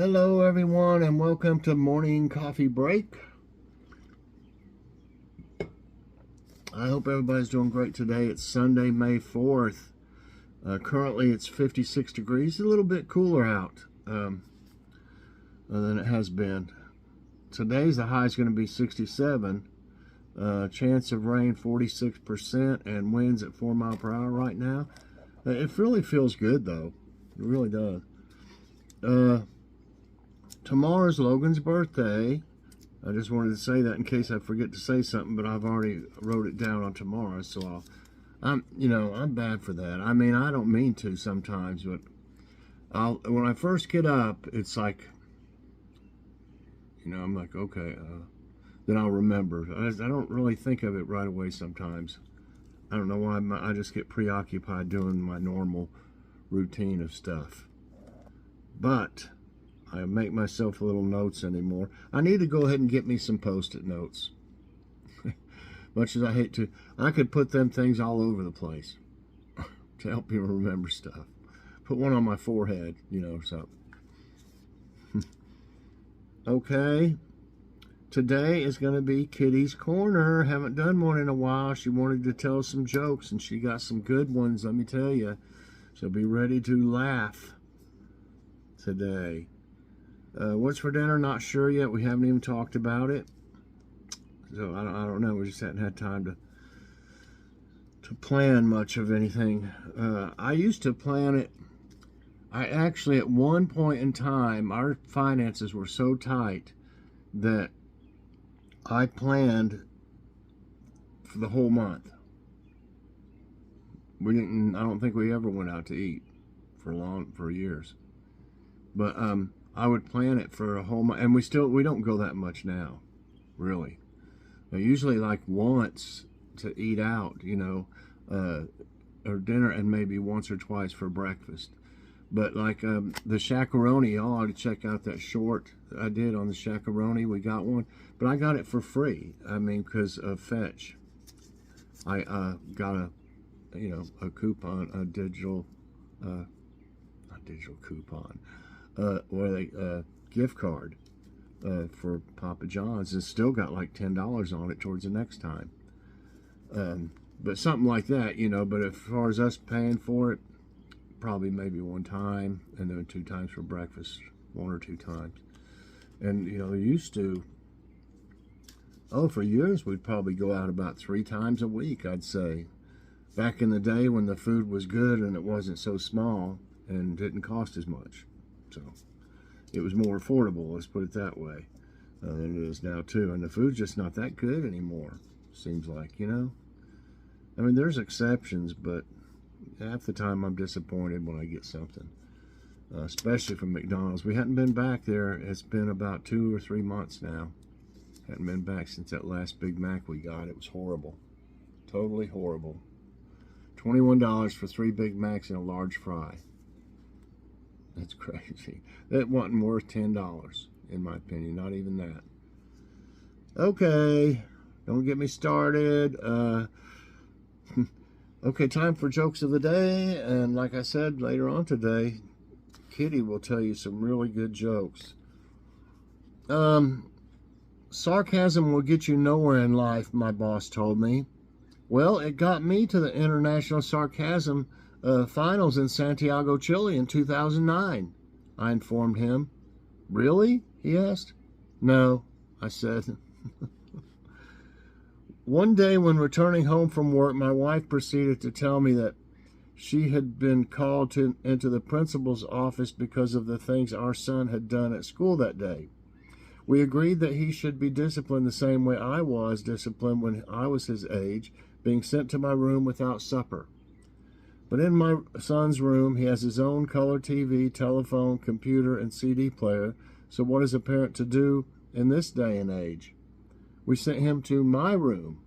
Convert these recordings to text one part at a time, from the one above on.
Hello everyone and welcome to morning coffee break. I hope everybody's doing great today. It's Sunday, May 4th. Currently it's 56 degrees, a little bit cooler out than it has been. Today's the high is going to be 67. Chance of rain 46% and winds at 4 miles per hour right now. It really feels good though. It really does. Tomorrow's Logan's birthday. I just wanted to say that in case I forget to say something, but I've already wrote it down on tomorrow, so I'm bad for that. I mean, I don't mean to sometimes, but when I first get up, it's like, I'm like, okay, then I'll remember. I don't really think of it right away sometimes. I don't know why. I just get preoccupied doing my normal routine of stuff. But I make myself little notes anymore. I need to go ahead and get me some post-it notes. Much as I hate to, I could put them things all over the place to help me remember stuff. Put one on my forehead, something. Okay. Today is going to be Kitty's Corner. Haven't done one in a while. She wanted to tell some jokes, and she got some good ones, let me tell you. So be ready to laugh today. What's for dinner? Not sure yet. We haven't even talked about it. So I don't know. We just haven't had time to plan much of anything. I used to plan it. I actually, at one point in time, our finances were so tight that I planned for the whole month. I don't think we ever went out to eat for years. But I would plan it for a whole month, and we don't go that much now, really. Usually like once to eat out, or dinner, and maybe once or twice for breakfast. But like the Shakaroni, y'all ought to check out that short I did on the Shakaroni. We got one, but I got it for free. I mean, because of Fetch. I got a coupon, a digital, not digital coupon. Gift card for Papa John's, and still got like $10 on it towards the next time. But something like that, but as far as us paying for it, probably maybe one time, and then 2 times for breakfast, 1 or 2 times. And they used to, for years we'd probably go out about 3 times a week, I'd say. Back in the day when the food was good and it wasn't so small and didn't cost as much. So it was more affordable, let's put it that way, than it is now too. And the food's just not that good anymore, seems like, I mean, there's exceptions, but half the time I'm disappointed when I get something, especially from McDonald's. We hadn't been back there. It's been about 2 or 3 months now. Hadn't been back since that last Big Mac we got. It was horrible, totally horrible. $21 for 3 Big Macs and a large fry. That's crazy. That wasn't worth $10, in my opinion. Not even that. Okay. Don't get me started. Okay, time for jokes of the day. And like I said, later on today, Kitty will tell you some really good jokes. Sarcasm will get you nowhere in life, my boss told me. Well, it got me to the International Sarcasm Finals in Santiago, Chile in 2009, I informed him. Really? He asked. No, I said. One day when returning home from work, my wife proceeded to tell me that she had been called into the principal's office because of the things our son had done at school that day. We agreed that he should be disciplined the same way I was disciplined when I was his age, being sent to my room without supper. But in my son's room, he has his own color TV, telephone, computer, and CD player. So what is a parent to do in this day and age? We sent him to my room.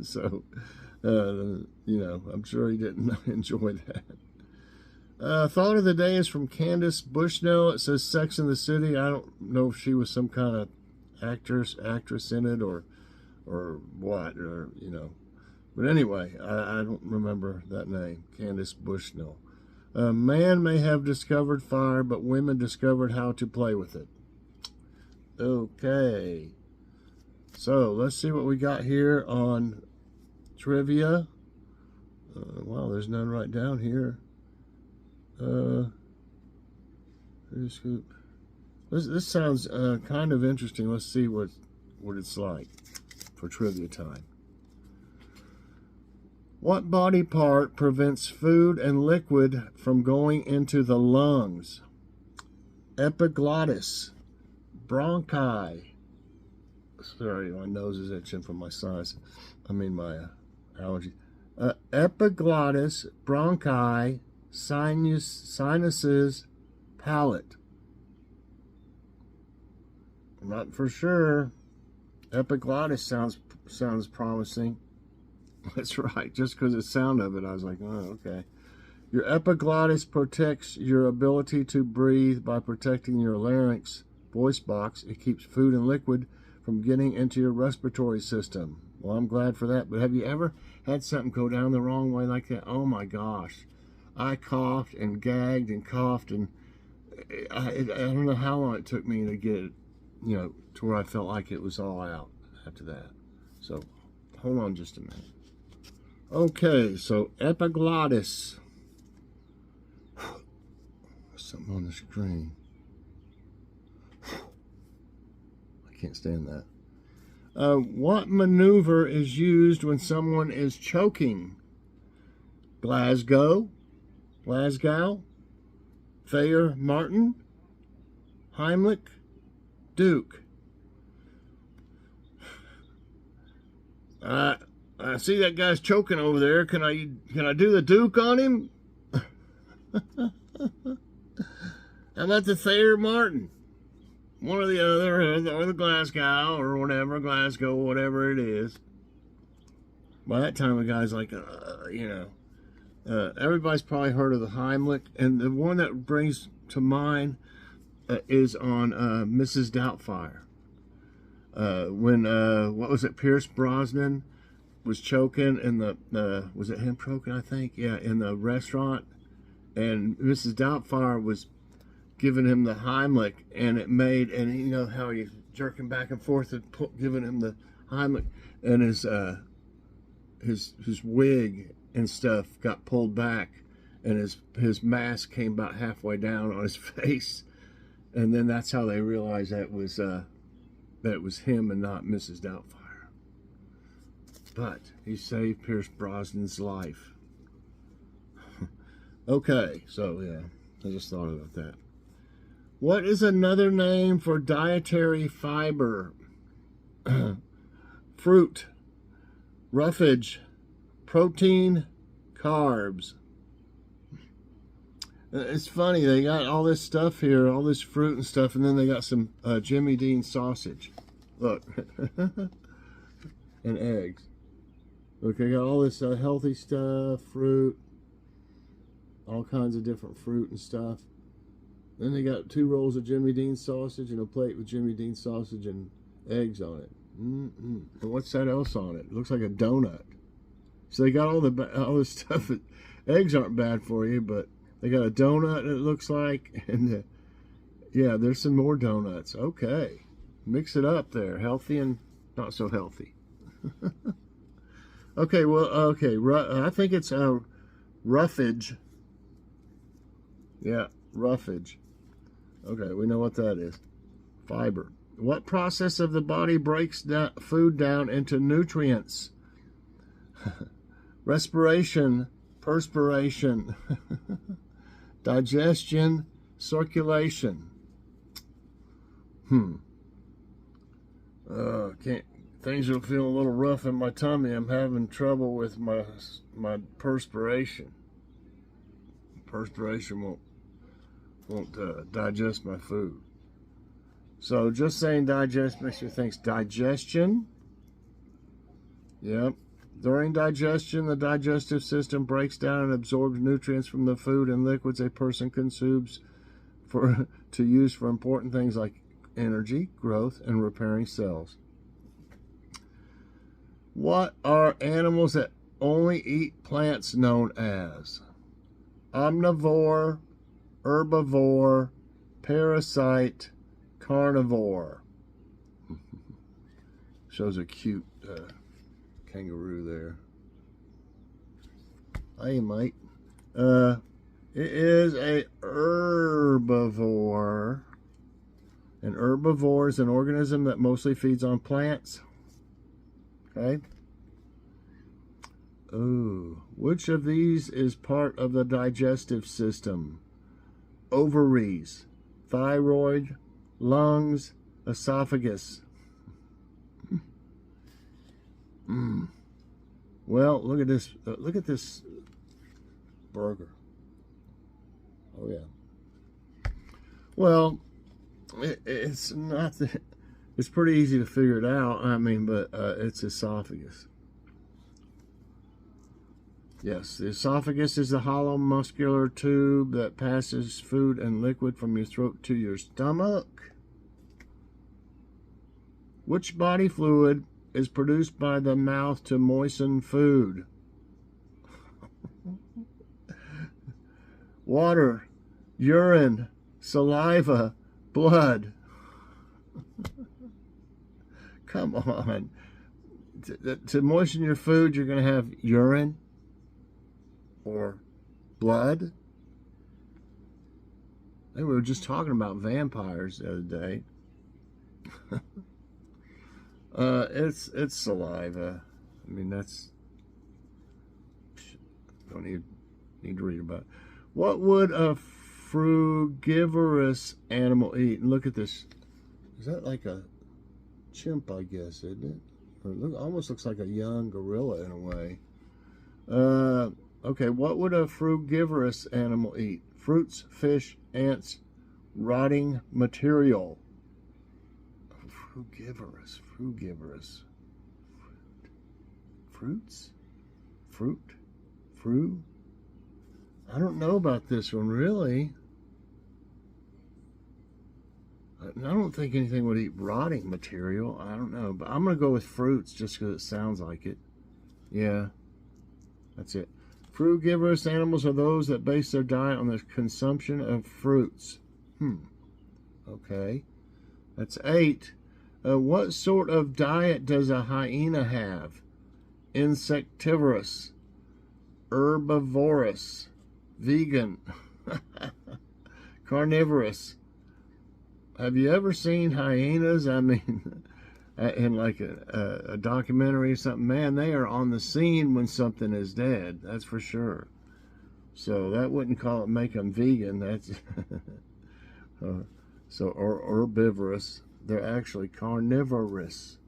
So, I'm sure he didn't enjoy that. Thought of the day is from Candace Bushnell. It says Sex in the City. I don't know if she was some kind of actress in it or what, But anyway, I don't remember that name, Candace Bushnell. A man may have discovered fire, but women discovered how to play with it. Okay. So let's see what we got here on trivia. Wow, there's none right down here. This sounds kind of interesting. Let's see what it's like for trivia time. What body part prevents food and liquid from going into the lungs? Epiglottis, bronchi. Sorry, my nose is itching from my sinus. My allergy. Epiglottis, bronchi, sinuses, palate. I'm not for sure. Epiglottis sounds promising. That's right. Just because the sound of it, I was like, oh, okay. Your epiglottis protects your ability to breathe by protecting your larynx, voice box. It keeps food and liquid from getting into your respiratory system. Well, I'm glad for that. But have you ever had something go down the wrong way like that? Oh my gosh. I coughed and gagged and coughed, and I don't know how long it took me to get it, to where I felt like it was all out after that. So hold on just a minute. Okay, so epiglottis. Something on the screen. I can't stand that. What maneuver is used when someone is choking? Glasgow, Thayer Martin, Heimlich, Duke. I see that guy's choking over there. Can I do the Duke on him? How about the Thayer Martin? One or the other, or the Glasgow, or whatever it is. By that time, the guy's like, everybody's probably heard of the Heimlich, and the one that brings to mind is on Mrs. Doubtfire. When what was it? Pierce Brosnan was choking in the was it him choking? I think, yeah, in the restaurant, and Mrs. Doubtfire was giving him the Heimlich, and it made, and you know how he's jerking back and forth and giving him the Heimlich, and his wig and stuff got pulled back, and his mask came about halfway down on his face, and then that's how they realized that it was him and not Mrs. Doubtfire. But he saved Pierce Brosnan's life. Okay, so yeah, I just thought about that. What is another name for dietary fiber? Fruit, roughage, protein, carbs. It's funny, they got all this stuff here, all this fruit and stuff, and then they got some Jimmy Dean sausage. Look. And eggs. Look, they got all this healthy stuff, fruit, all kinds of different fruit and stuff. Then they got 2 rolls of Jimmy Dean sausage and a plate with Jimmy Dean sausage and eggs on it. And what's that else on it? It looks like a donut. So they got all this stuff. Eggs aren't bad for you, but they got a donut, it looks like, and yeah, there's some more donuts. Okay, mix it up there, healthy and not so healthy. Okay, well, okay, I think it's roughage. Yeah, roughage. Okay, we know what that is. Fiber. What process of the body breaks food down into nutrients? Respiration, perspiration, digestion, circulation. Things are feeling a little rough in my tummy. I'm having trouble with my perspiration. Perspiration won't digest my food. So just saying digest makes me think digestion. Yep. During digestion, the digestive system breaks down and absorbs nutrients from the food and liquids a person consumes to use for important things like energy, growth, and repairing cells. What are animals that only eat plants known as? omnivore, herbivore, parasite, carnivore. Shows a cute kangaroo there. Hey, mate. It is a herbivore. An herbivore is an organism that mostly feeds on plants. Okay. Oh, which of these is part of the digestive system? Ovaries, thyroid, lungs, esophagus. Well, look at this. Look at this burger. Oh yeah. Well, it's not. It's pretty easy to figure it out. I mean, but it's esophagus. Yes, the esophagus is the hollow muscular tube that passes food and liquid from your throat to your stomach. Which body fluid is produced by the mouth to moisten food? Water, urine, saliva, blood. Come on. To moisten your food, you're going to have urine or blood. I think we were just talking about vampires the other day. It's saliva. I mean, that's, don't need to read about it. What would a frugivorous animal eat? And look at this. Is that like a chimp, I guess, isn't it? Or almost looks like a young gorilla in a way. Okay, what would a frugivorous animal eat? Fruits, fish, ants, rotting material. Frugivorous. Fruits? Fruit? I don't know about this one, really. I don't think anything would eat rotting material. I don't know, but I'm going to go with fruits just because it sounds like it. Yeah, that's it. Frugivorous animals are those that base their diet on the consumption of fruits. Okay. That's 8. What sort of diet does a hyena have? Insectivorous, herbivorous, vegan, carnivorous. Have you ever seen hyenas? I mean, in like a documentary or something, man, they are on the scene when something is dead. That's for sure. So that wouldn't make them vegan. That's so or herbivorous. They're actually carnivorous.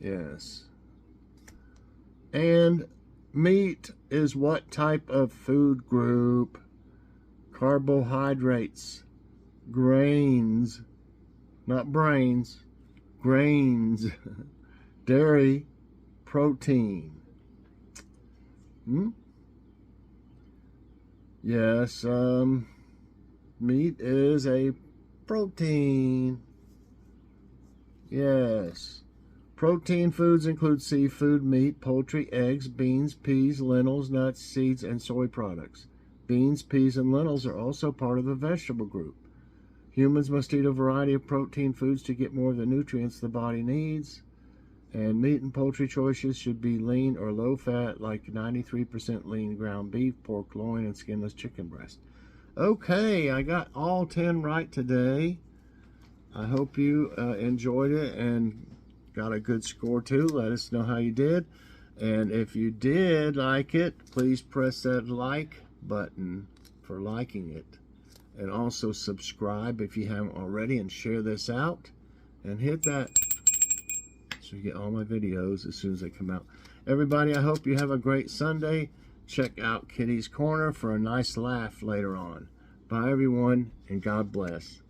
Yes. And meat is what type of food group? Carbohydrates, grains, not brains, grains, dairy, protein. Yes, meat is a protein. Yes. Protein foods include seafood, meat, poultry, eggs, beans, peas, lentils, nuts, seeds, and soy products. Beans, peas, and lentils are also part of the vegetable group. Humans must eat a variety of protein foods to get more of the nutrients the body needs. And meat and poultry choices should be lean or low fat, like 93% lean ground beef, pork loin, and skinless chicken breast. Okay, I got all 10 right today. I hope you enjoyed it and got a good score too. Let us know how you did. And if you did like it, please press that like button for liking it. And also subscribe if you haven't already, and share this out. And hit that so you get all my videos as soon as they come out. Everybody, I hope you have a great Sunday. Check out Kitty's Corner for a nice laugh later on. Bye, everyone, and God bless.